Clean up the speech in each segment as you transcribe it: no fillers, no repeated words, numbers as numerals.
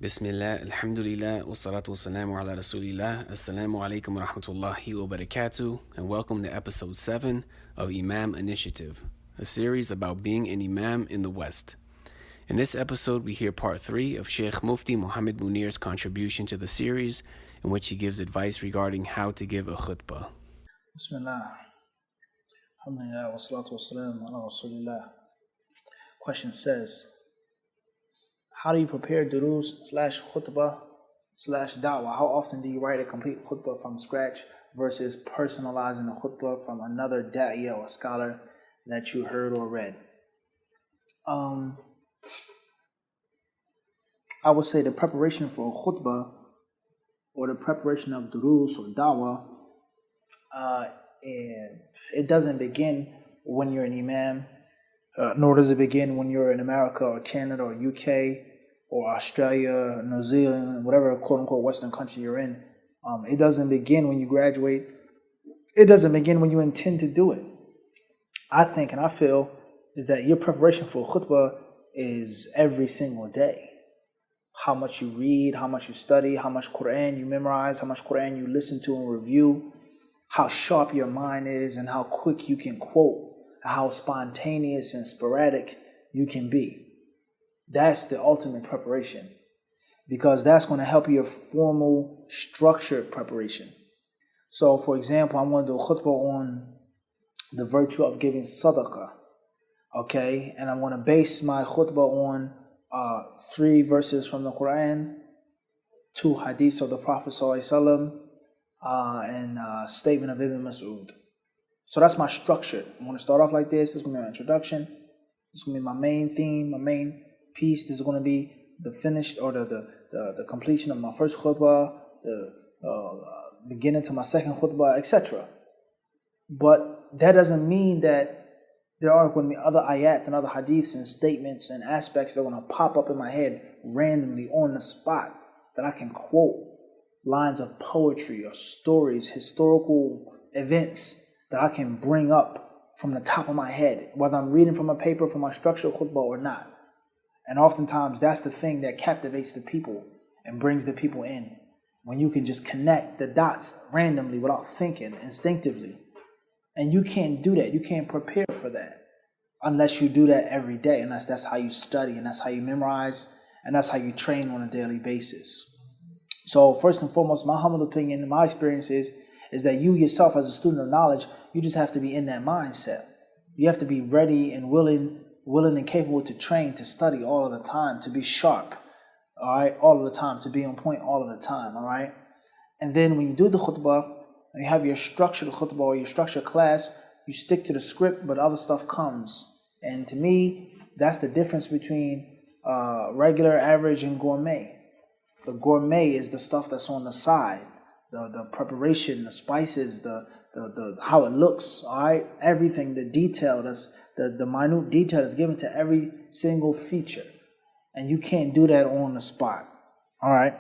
Bismillah, alhamdulillah, wassalatu wassalamu ala rasulillah, assalamu alaikum wa rahmatullahi wa barakatuh, and welcome to Episode 7 of Imam Initiative, a series about being an Imam in the West. In this episode, we hear Part 3 of Sheikh Mufti Muhammad Muneer's contribution to the series, in which he gives advice regarding how to give a khutbah. Bismillah. Alhamdulillah, wassalatu wassalamu ala rasulillah. Question says, how do you prepare duruus/khutbah/da'wah? How often do you write a complete khutbah from scratch versus personalizing a khutbah from another da'iyah or scholar that you heard or read? I would say the preparation for a khutbah or the preparation of duruus or da'wah, it doesn't begin when you're an imam, nor does it begin when you're in America or Canada or UK or Australia, New Zealand, whatever quote-unquote Western country you're in. It doesn't begin when you graduate. It doesn't begin when you intend to do it. I think and I feel is that your preparation for a khutbah is every single day. How much you read, how much you study, how much Quran you memorize, how much Quran you listen to and review, how sharp your mind is and how quick you can quote, how spontaneous and sporadic you can be. That's the ultimate preparation, because that's going to help your formal, structured preparation. So, for example, I'm going to do a khutbah on the virtue of giving sadaqah, okay? And I'm going to base my khutbah on 3 verses from the Quran, 2 hadiths of the Prophet ﷺ, and a statement of Ibn Mas'ud. So that's my structure. I'm going to start off like this. This is going to be my introduction. This is going to be my main theme, my main piece. This is going to be the finish or the completion of my first khutbah, the beginning to my second khutbah, etc. But that doesn't mean that there aren't going to be other ayats and other hadiths and statements and aspects that are going to pop up in my head randomly on the spot that I can quote lines of poetry or stories, historical events that I can bring up from the top of my head, whether I'm reading from a paper from my structured khutbah or not. And oftentimes that's the thing that captivates the people and brings the people in. When you can just connect the dots randomly without thinking, instinctively. And you can't do that. You can't prepare for that unless you do that every day. And that's how you study, and that's how you memorize, and that's how you train on a daily basis. So first and foremost, my humble opinion, my experience is that you yourself as a student of knowledge, you just have to be in that mindset. You have to be ready and willing and capable to train, to study all of the time, to be sharp, all right, all of the time, to be on point all of the time, all right? And then when you do the khutbah, and you have your structured khutbah or your structured class, you stick to the script, but other stuff comes. And to me, that's the difference between regular, average, and gourmet. The gourmet is the stuff that's on the side. The preparation, the spices, the how it looks, all right? Everything, the detail, the minute detail is given to every single feature. And you can't do that on the spot, all right?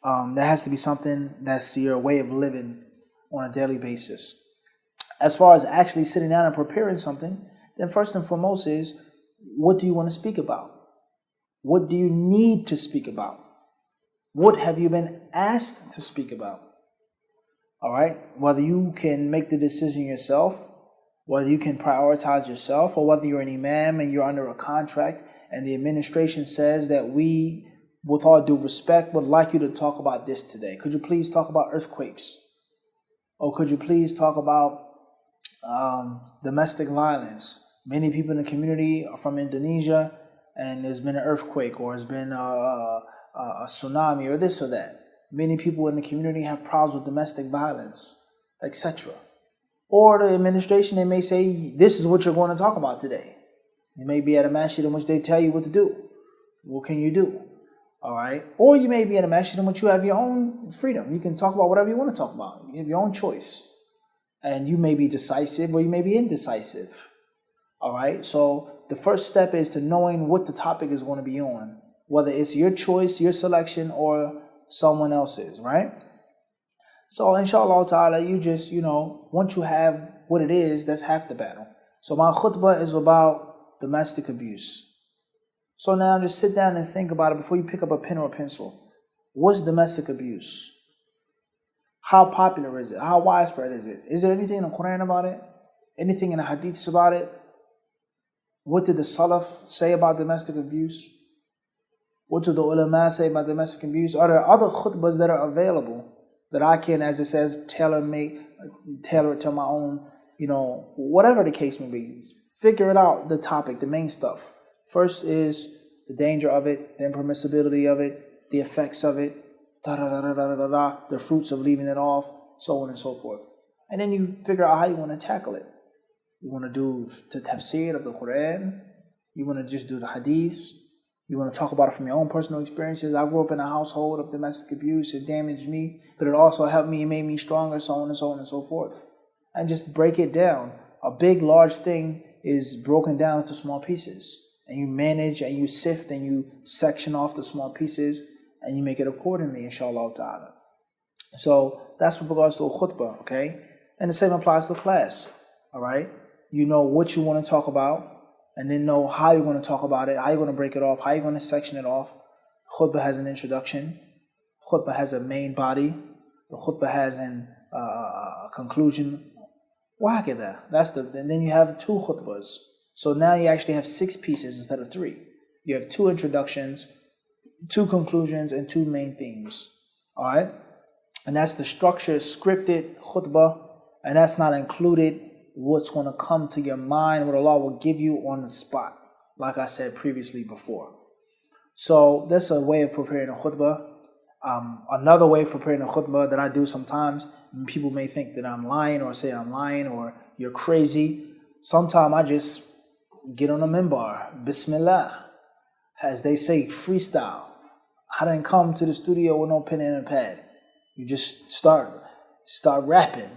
That has to be something that's your way of living on a daily basis. As far as actually sitting down and preparing something, then first and foremost is, what do you want to speak about? What do you need to speak about? What have you been asked to speak about? All right, whether you can make the decision yourself, whether you can prioritize yourself, or whether you're an imam and you're under a contract and the administration says that we, with all due respect, would like you to talk about this today. Could you please talk about earthquakes? Or could you please talk about domestic violence? Many people in the community are from Indonesia, and there's been an earthquake, or there's been a tsunami, or this or that. Many people in the community have problems with domestic violence, etc. Or the administration, they may say, this is what you're going to talk about today. You may be at a masjid in which they tell you what to do. What can you do? All right. Or you may be in a masjid in which you have your own freedom. You can talk about whatever you want to talk about. You have your own choice. And you may be decisive or you may be indecisive. All right. So the first step is to knowing what the topic is going to be on, whether it's your choice, your selection, or someone else's, right? So inshallah ta'ala, you just, once you have what it is, that's half the battle. So my khutbah is about domestic abuse. So now just sit down and think about it before you pick up a pen or a pencil. What's domestic abuse? How popular is it? How widespread is it? Is there anything in the Quran about it? Anything in the Hadiths about it? What did the Salaf say about domestic abuse? What did the ulama say about domestic abuse? Are there other khutbahs that are available that I can, as it says, tailor it to my own, whatever the case may be. Figure it out, the topic, the main stuff. First is the danger of it, the impermissibility of it, the effects of it, the fruits of leaving it off, so on and so forth. And then you figure out how you want to tackle it. You want to do the tafsir of the Quran. You want to just do the hadiths. You want to talk about it from your own personal experiences. I grew up in a household of domestic abuse. It damaged me, but it also helped me and made me stronger, so on and so on and so forth. And just break it down. A big, large thing is broken down into small pieces. And you manage and you sift and you section off the small pieces and you make it accordingly, inshallah ta'ala. So that's with regards to a khutbah, okay? And the same applies to class, all right? You know what you want to talk about, and then know how you're going to talk about it, how you're going to break it off, how you're going to section it off. Khutbah has an introduction. Khutbah has a main body. The khutbah has a conclusion. And then you have 2 khutbahs. So now you actually have 6 pieces instead of 3. You have 2 introductions, 2 conclusions, and 2 main themes. All right? And that's the structured, scripted khutbah, and that's not included what's going to come to your mind, what Allah will give you on the spot, like I said previously before. So that's a way of preparing a khutbah. Another way of preparing a khutbah that I do sometimes, people may think that I'm lying or say I'm lying or you're crazy. Sometimes I just get on a minbar, Bismillah, as they say, freestyle. I didn't come to the studio with no pen and a pad. You just start rapping,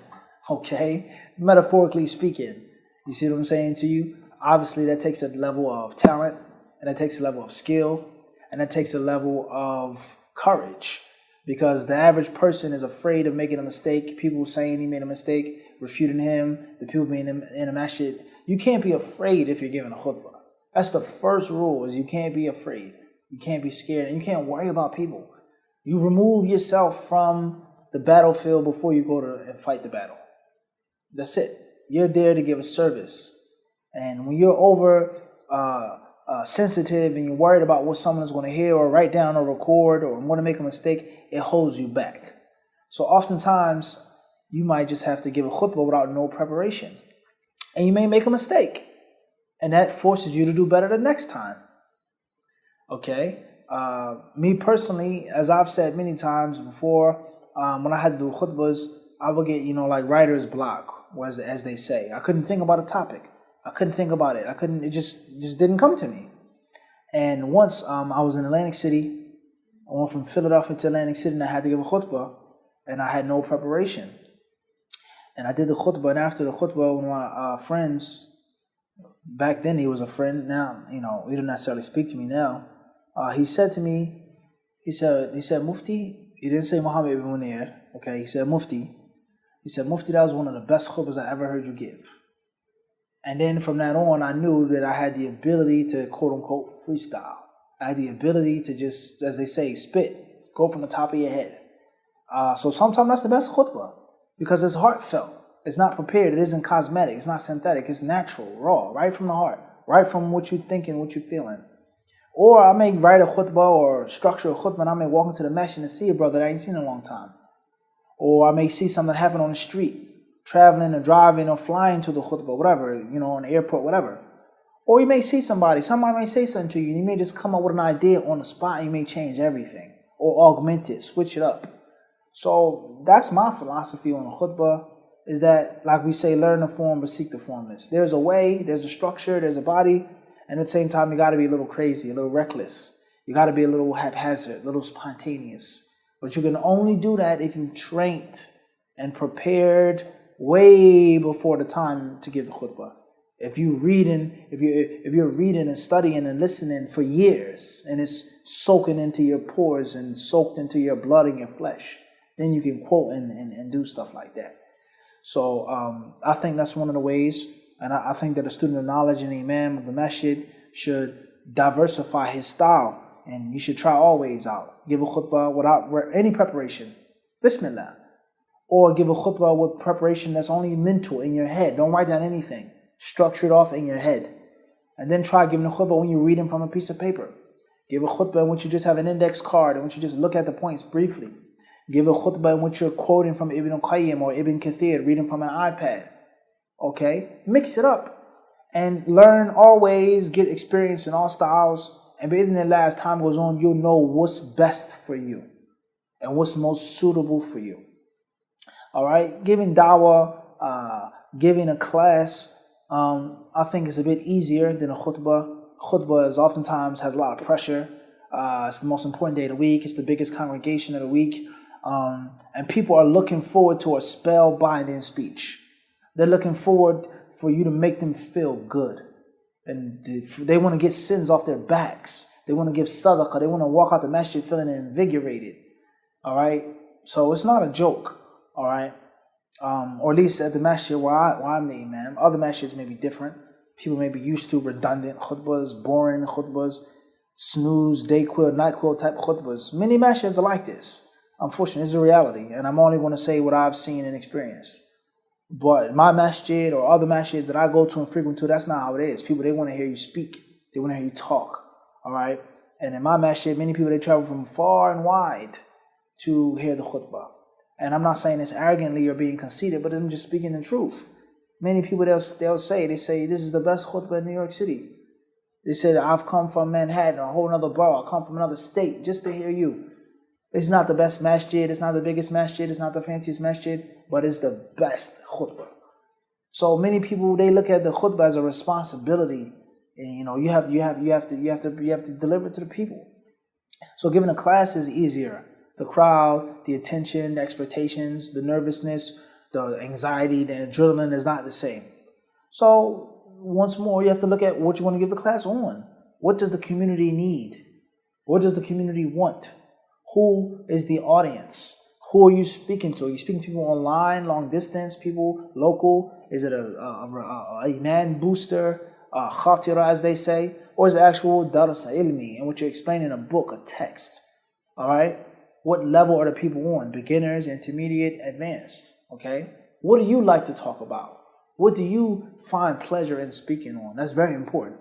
okay? Metaphorically speaking. You see what I'm saying to you? Obviously, that takes a level of talent, and that takes a level of skill, and that takes a level of courage. Because the average person is afraid of making a mistake. People saying he made a mistake, refuting him, the people being in a masjid. You can't be afraid if you're giving a khutbah. That's the first rule, is you can't be afraid. You can't be scared, and you can't worry about people. You remove yourself from the battlefield before you go to and fight the battle. That's it. You're there to give a service. And when you're over sensitive and you're worried about what someone is going to hear or write down or record or want to make a mistake, it holds you back. So oftentimes, you might just have to give a khutbah without no preparation. And you may make a mistake. And that forces you to do better the next time. Okay? Me personally, as I've said many times before, when I had to do khutbahs, I would get, like writer's block, as they say. I couldn't think about a topic. I couldn't think about it. It just didn't come to me. And once I was in Atlantic City, I went from Philadelphia to Atlantic City and I had to give a khutbah and I had no preparation. And I did the khutbah, and after the khutbah, one of my friends, back then he was a friend, now, he didn't necessarily speak to me now. He said to me, he said, Mufti, he didn't say Muhammad ibn Muneer, okay, he said Mufti. He said, Mufti, that was one of the best khutbahs I ever heard you give. And then from that on, I knew that I had the ability to, quote unquote, freestyle. I had the ability to just, as they say, spit, go from the top of your head. So sometimes that's the best khutbah, because it's heartfelt. It's not prepared. It isn't cosmetic. It's not synthetic. It's natural, raw, right from the heart, right from what you're thinking, what you're feeling. Or I may write a khutbah or structure a khutbah, and I may walk into the masjid and see a brother that I ain't seen in a long time. Or I may see something happen on the street, traveling or driving or flying to the khutbah, whatever, on the airport, whatever. Or you may see somebody may say something to you, and you may just come up with an idea on the spot, and you may change everything, or augment it, switch it up. So that's my philosophy on the khutbah, is that, like we say, learn the form but seek the formless. There's a way, there's a structure, there's a body, and at the same time, you got to be a little crazy, a little reckless. You got to be a little haphazard, a little spontaneous. But you can only do that if you've trained and prepared way before the time to give the khutbah. If you're reading and studying and listening for years, and it's soaking into your pores and soaked into your blood and your flesh, then you can quote and do stuff like that. So I think that's one of the ways, and I think that a student of knowledge and the imam of the masjid should diversify his style. And you should try always out. Give a khutbah without any preparation. Bismillah. Or give a khutbah with preparation that's only mental in your head. Don't write down anything. Structure it off in your head. And then try giving a khutbah when you're reading from a piece of paper. Give a khutbah in which you just have an index card, in which you just look at the points briefly. Give a khutbah in which you're quoting from Ibn Qayyim or Ibn Kathir, reading from an iPad. Okay? Mix it up. And learn always, get experience in all styles. And bi'idhnillah, as time goes on, you'll know what's best for you and what's most suitable for you. All right? Giving dawah, giving a class, I think is a bit easier than a khutbah. Khutbah is oftentimes has a lot of pressure. It's the most important day of the week. It's the biggest congregation of the week. And people are looking forward to a spellbinding speech. They're looking forward for you to make them feel good. And they want to get sins off their backs. They want to give sadaqah. They want to walk out the masjid feeling invigorated. All right? So it's not a joke. All right? Or at least at the masjid where I'm the imam. Other masjids may be different. People may be used to redundant khutbahs, boring khutbahs, snooze, day quill, night quill type khutbahs. Many masjids are like this. Unfortunately, it's a reality. And I'm only going to say what I've seen and experienced. But my masjid or other masjids that I go to and frequent to, that's not how it is. People, they want to hear you speak. They want to hear you talk. All right? And in my masjid, many people, they travel from far and wide to hear the khutbah. And I'm not saying this arrogantly or being conceited, but I'm just speaking the truth. Many people, they'll say, this is the best khutbah in New York City. They said, I've come from Manhattan, a whole other borough. I come from another state just to hear you. It's not the best masjid. It's not the biggest masjid. It's not the fanciest masjid, but it's the best khutbah. So many people, they look at the khutbah as a responsibility. And, you have to deliver it to the people. So giving a class is easier. The crowd, the attention, the expectations, the nervousness, the anxiety, the adrenaline is not the same. So once more, you have to look at what you want to give the class on. What does the community need? What does the community want? Who is the audience? Who are you speaking to? Are you speaking to people online, long distance, people local? Is it a iman booster, khatira as they say? Or is it actual darasa ilmi, in which you're explaining a book, a text? All right? What level are the people on? Beginners, intermediate, advanced? Okay? What do you like to talk about? What do you find pleasure in speaking on? That's very important.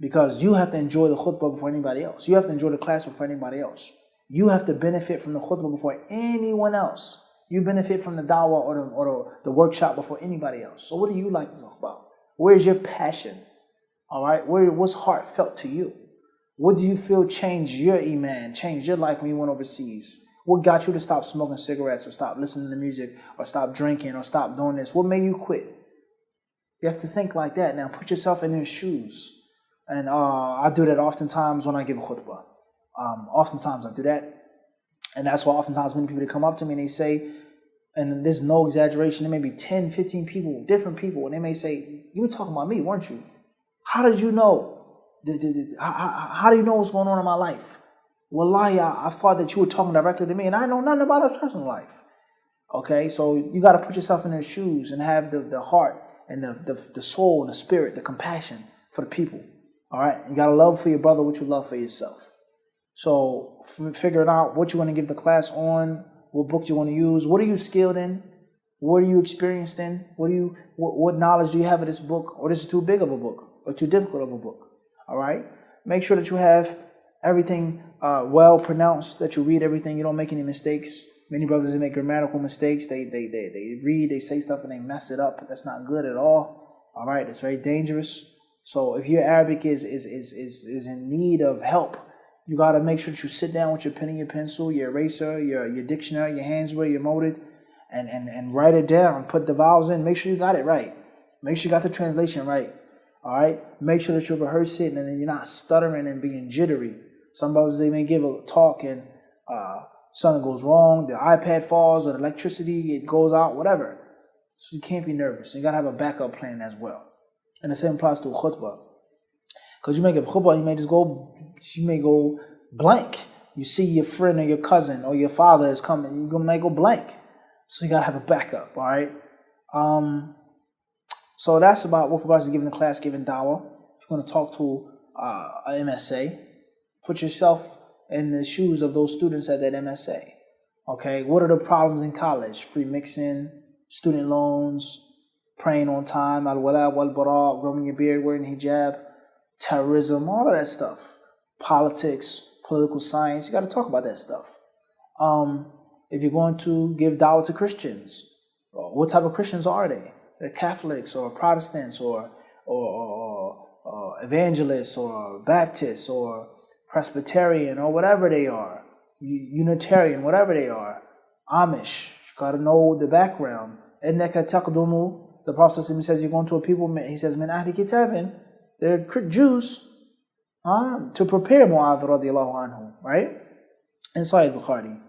Because you have to enjoy the khutbah before anybody else. You have to enjoy the class before anybody else. You have to benefit from the khutbah before anyone else. You benefit from the dawah or the workshop before anybody else. So what do you like to talk about? Where's your passion? All right? What's heartfelt to you? What do you feel changed your iman, changed your life when you went overseas? What got you to stop smoking cigarettes or stop listening to music or stop drinking or stop doing this? What made you quit? You have to think like that. Now put yourself in their shoes. And I do that oftentimes when I give a khutbah. Oftentimes I do that. And that's why oftentimes many people, they come up to me and they say, and there's no exaggeration, there may be 10, 15 people, different people, and they may say, you were talking about me, weren't you? How did you know? How do you know what's going on in my life? Wallahi, I thought that you were talking directly to me, and I know nothing about his personal life. Okay, so you got to put yourself in their shoes and have the heart and the soul and the spirit, the compassion for the people. All right, you got to love for your brother what you love for yourself. So figuring out what you want to give the class on, what book you want to use, what are you skilled in, what are you experienced in, what knowledge do you have of this book, or this is too big of a book, or too difficult of a book. All right, make sure that you have everything well pronounced, that you read everything, you don't make any mistakes. Many brothers, they make grammatical mistakes. They read, they say stuff and they mess it up. That's not good at all. All right, it's very dangerous. So if your Arabic is in need of help, you got to make sure that you sit down with your pen and your pencil, your eraser, your dictionary, your hands where you're molded, and write it down. Put the vowels in. Make sure you got it right. Make sure you got the translation right. All right? Make sure that you rehearse it and then you're not stuttering and being jittery. Some brothers, they may give a talk and something goes wrong. The iPad falls or the electricity, it goes out, whatever. So you can't be nervous. You got to have a backup plan as well. And the same applies to a khutbah. Because you make a khutbah, you may go blank. You see your friend or your cousin or your father is coming, you may go blank. So you got to have a backup, all right? So that's about with regards to giving the class, giving dawah. If you're going to talk to a MSA. Put yourself in the shoes of those students at that MSA. Okay, what are the problems in college? Free mixing, student loans, praying on time, al-wala wal-bara, growing your beard, wearing hijab, terrorism, all of that stuff. Politics, political science, you got to talk about that stuff. If you're going to give dawah to Christians, what type of Christians are they? They're Catholics or Protestants or evangelists or Baptists or Presbyterian or whatever they are, Unitarian, whatever they are, Amish. You got to know the background. إِنَّكَ تَقْدُمُ, the Prophet says you're going to a people, he says, مِنْ أَهْلِ كِتَابٍ, they're Jews, to prepare Mu'adh radiallahu anhu, right? In Sahih Bukhari.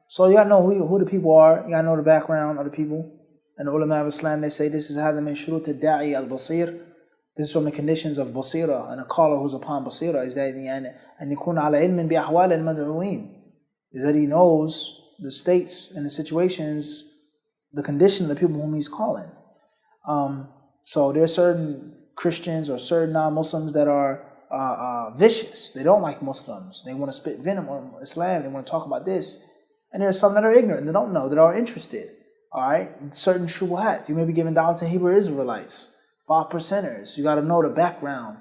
So you got to know who the people are, you got to know the background of the people. And the ulama of Islam, they say this is هذا من شروط الداعي البصير. This is from the conditions of basira, and a caller who's upon basira is that أن يكون على علم بأحوال المدعوين, is that he knows the states and the situations, the condition of the people whom he's calling. So there are certain Christians or certain non-Muslims that are vicious. They don't like Muslims. They want to spit venom on Islam. They want to talk about this. And there are some that are ignorant. They don't know. That are interested. All right? Certain shubuhat. You may be giving dawah to Hebrew Israelites. 5%ers. You got to know the background.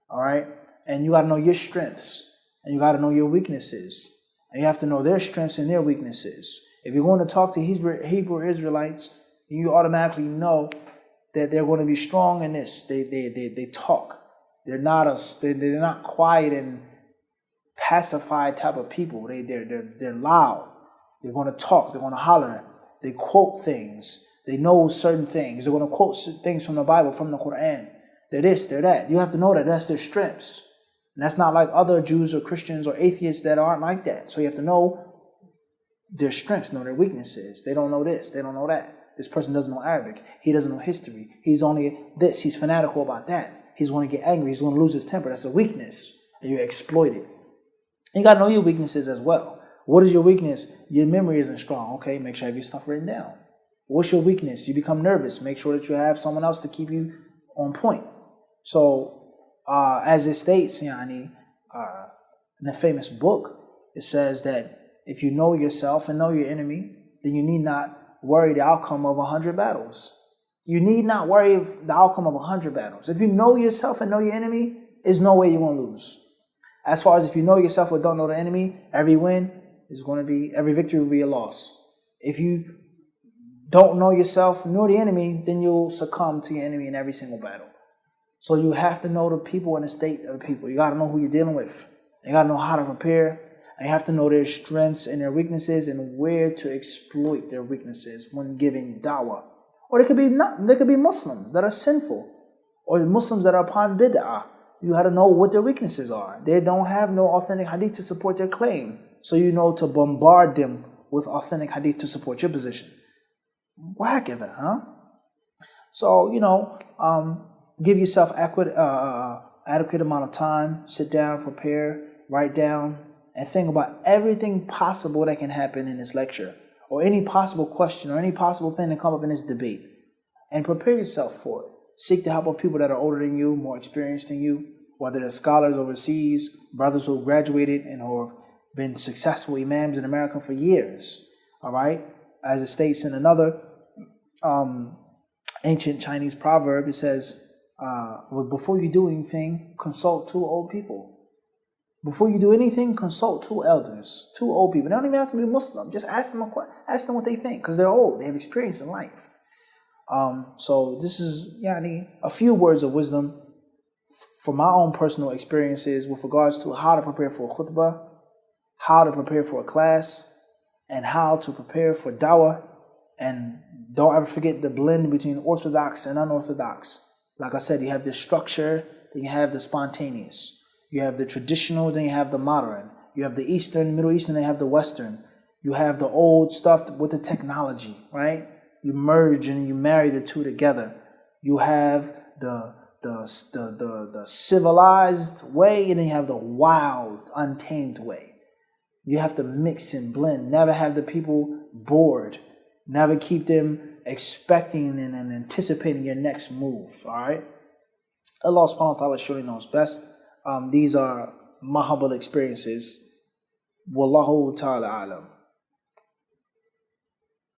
All right? And you got to know your strengths. And you got to know your weaknesses. And you have to know their strengths and their weaknesses. If you're going to talk to Hebrew Israelites, you automatically know that they're going to be strong in this. They talk. They're not quiet and pacified type of people. They're loud. They're going to talk. They're going to holler. They quote things. They know certain things. They're going to quote things from the Bible, from the Quran. They're this, they're that. You have to know that that's their strengths. And that's not like other Jews or Christians or atheists that aren't like that. So you have to know their strengths, know their weaknesses. They don't know this, they don't know that. This person doesn't know Arabic. He doesn't know history. He's only this. He's fanatical about that. He's going to get angry. He's going to lose his temper. That's a weakness. And you exploit it. You got to know your weaknesses as well. What is your weakness? Your memory isn't strong. Okay, make sure you have your stuff written down. What's your weakness? You become nervous. Make sure that you have someone else to keep you on point. So, as it states, in the famous book, it says that if you know yourself and know your enemy, then you need not worry the outcome of 100 battles. You need not worry the outcome of 100 battles. If you know yourself and know your enemy, there's no way you're going to lose. As far as if you know yourself or don't know the enemy, every win is going to be, every victory will be a loss. If you don't know yourself nor the enemy, then you'll succumb to your enemy in every single battle. So you have to know the people and the state of the people. You got to know who you're dealing with. You got to know how to prepare. And you have to know their strengths and their weaknesses and where to exploit their weaknesses when giving dawah. Or they could be Muslims that are sinful, or Muslims that are upon bid'ah. You have to know what their weaknesses are. They don't have no authentic hadith to support their claim. So you know to bombard them with authentic hadith to support your position. Whack of it, huh? So, give yourself adequate amount of time. Sit down, prepare, write down, and think about everything possible that can happen in this lecture, or any possible question, or any possible thing to come up in this debate. And prepare yourself for it. Seek the help of people that are older than you, more experienced than you, whether they're scholars overseas, brothers who graduated and who have been successful imams in America for years. All right? As it states in another ancient Chinese proverb, it says, before you do anything, consult 2 old people. Before you do anything, consult 2 elders, 2 old people. They don't even have to be Muslim. Just ask them what they think, because they're old. They have experience in life. So this is a few words of wisdom from my own personal experiences with regards to how to prepare for a khutbah, how to prepare for a class, and how to prepare for dawah. And don't ever forget the blend between orthodox and unorthodox. Like I said, you have the structure, then you have the spontaneous. You have the traditional, then you have the modern. You have the Eastern, Middle Eastern, then you have the Western. You have the old stuff with the technology, right? You merge and you marry the two together. You have the civilized way, and then you have the wild, untamed way. You have to mix and blend. Never have the people bored. Never keep them expecting and anticipating your next move, all right? Allah subhanahu wa ta'ala surely knows best. These are my humble experiences. Wallahu ta'ala alam.